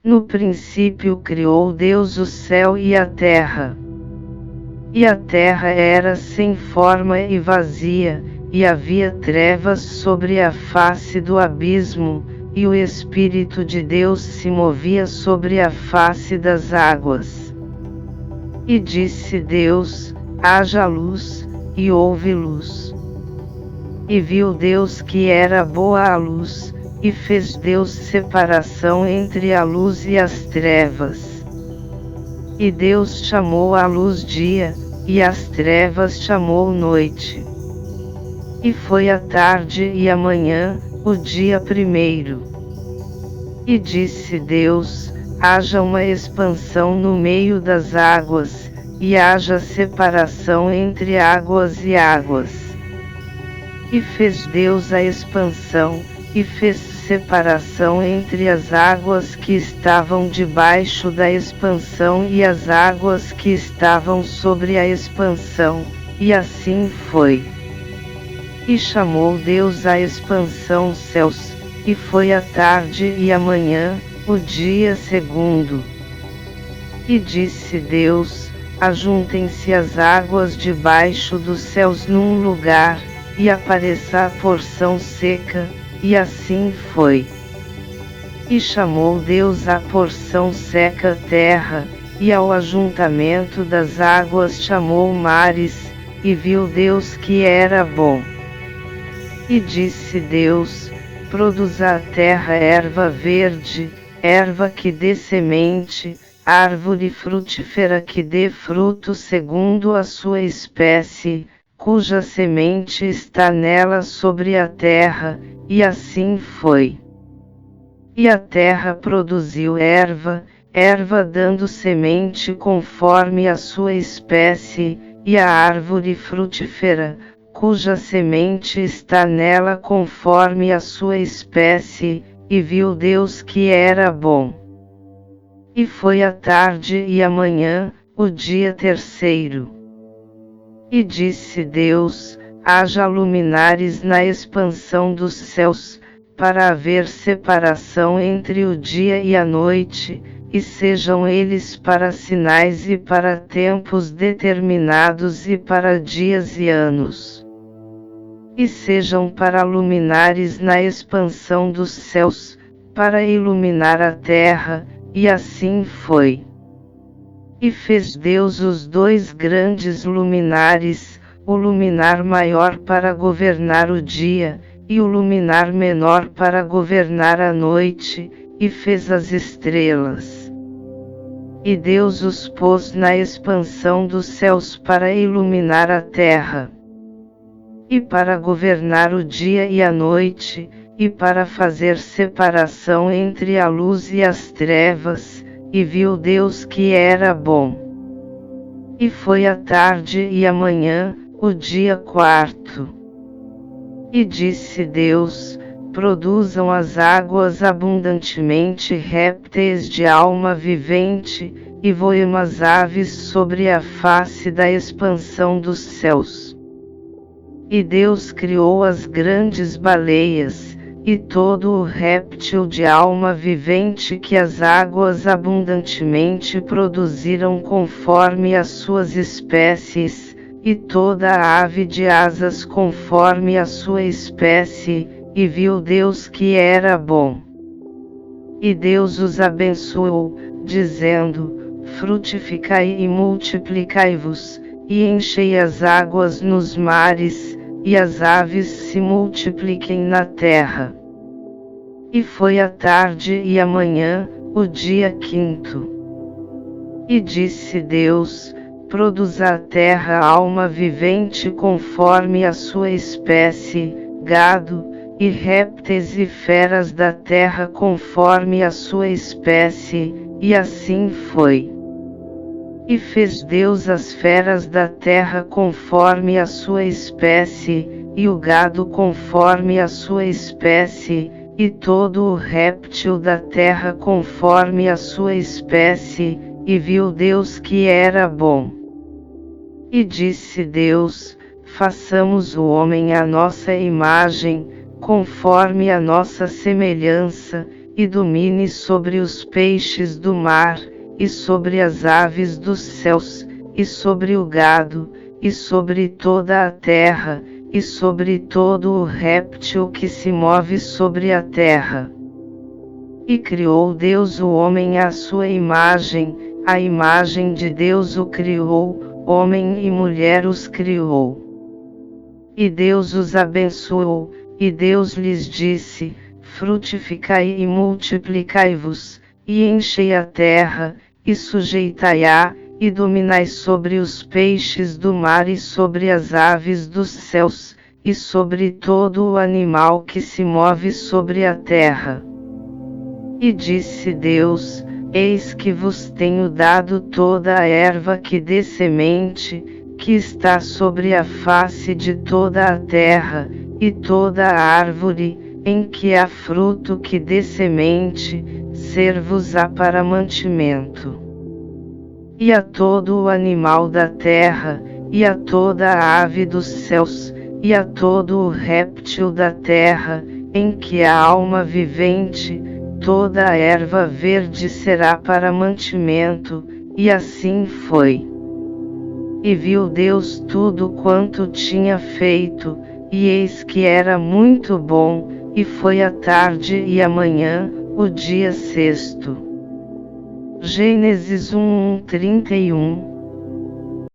No princípio criou Deus o céu e a terra. E a terra era sem forma e vazia, e havia trevas sobre a face do abismo, e o Espírito de Deus se movia sobre a face das águas. E disse Deus: haja luz, e houve luz. E viu Deus que era boa a luz, e fez Deus separação entre a luz e as trevas. E Deus chamou a luz dia, e as trevas chamou noite. E foi a tarde e a manhã, o dia primeiro. E disse Deus: haja uma expansão no meio das águas, e haja separação entre águas e águas. E fez Deus a expansão, e fez separação entre as águas que estavam debaixo da expansão e as águas que estavam sobre a expansão, e assim foi. E chamou Deus a expansão céus, e foi a tarde e a manhã, o dia segundo. E disse Deus: ajuntem-se as águas debaixo dos céus num lugar, e apareça a porção seca, e assim foi. E chamou Deus a porção seca terra, e ao ajuntamento das águas chamou mares, e viu Deus que era bom. E disse Deus: produza a terra erva verde, erva que dê semente, árvore frutífera que dê fruto segundo a sua espécie, cuja semente está nela sobre a terra, e assim foi. E a terra produziu erva, erva dando semente conforme a sua espécie, e a árvore frutífera, cuja semente está nela conforme a sua espécie, e viu Deus que era bom. E foi a tarde e a manhã, o dia terceiro. E disse Deus: haja luminares na expansão dos céus, para haver separação entre o dia e a noite, e sejam eles para sinais e para tempos determinados e para dias e anos. E sejam para luminares na expansão dos céus, para iluminar a terra, e assim foi. E fez Deus os dois grandes luminares, o luminar maior para governar o dia, e o luminar menor para governar a noite, e fez as estrelas. E Deus os pôs na expansão dos céus para iluminar a terra, e para governar o dia e a noite, e para fazer separação entre a luz e as trevas, e viu Deus que era bom. E foi a tarde e a manhã, o dia quarto. E disse Deus: produzam as águas abundantemente répteis de alma vivente, e voem as aves sobre a face da expansão dos céus. E Deus criou as grandes baleias, e todo o réptil de alma vivente que as águas abundantemente produziram conforme as suas espécies, e toda a ave de asas conforme a sua espécie, e viu Deus que era bom. E Deus os abençoou, dizendo: frutificai e multiplicai-vos, e enchei as águas nos mares, e as aves se multipliquem na terra. E foi a tarde e a manhã, o dia quinto. E disse Deus: produza a terra alma vivente conforme a sua espécie, gado, e répteis e feras da terra conforme a sua espécie, e assim foi. E fez Deus as feras da terra conforme a sua espécie, e o gado conforme a sua espécie, e todo o réptil da terra conforme a sua espécie, e viu Deus que era bom. E disse Deus: façamos o homem à nossa imagem, conforme a nossa semelhança, e domine sobre os peixes do mar, e sobre as aves dos céus, e sobre o gado, e sobre toda a terra, e sobre todo o réptil que se move sobre a terra. E criou Deus o homem à sua imagem, a imagem de Deus o criou, homem e mulher os criou. E Deus os abençoou, e Deus lhes disse: frutificai e multiplicai-vos, e enchei a terra, e sujeitai-a, e dominai sobre os peixes do mar e sobre as aves dos céus, e sobre todo o animal que se move sobre a terra. E disse Deus: eis que vos tenho dado toda a erva que dê semente, que está sobre a face de toda a terra, e toda a árvore, em que há fruto que dê semente, ser-vos-á para mantimento. E a todo o animal da terra, e a toda a ave dos céus, e a todo o réptil da terra, em que há alma vivente, toda a erva verde será para mantimento, e assim foi. E viu Deus tudo quanto tinha feito, e eis que era muito bom, e foi a tarde e a manhã, o dia sexto. Gênesis 1:31.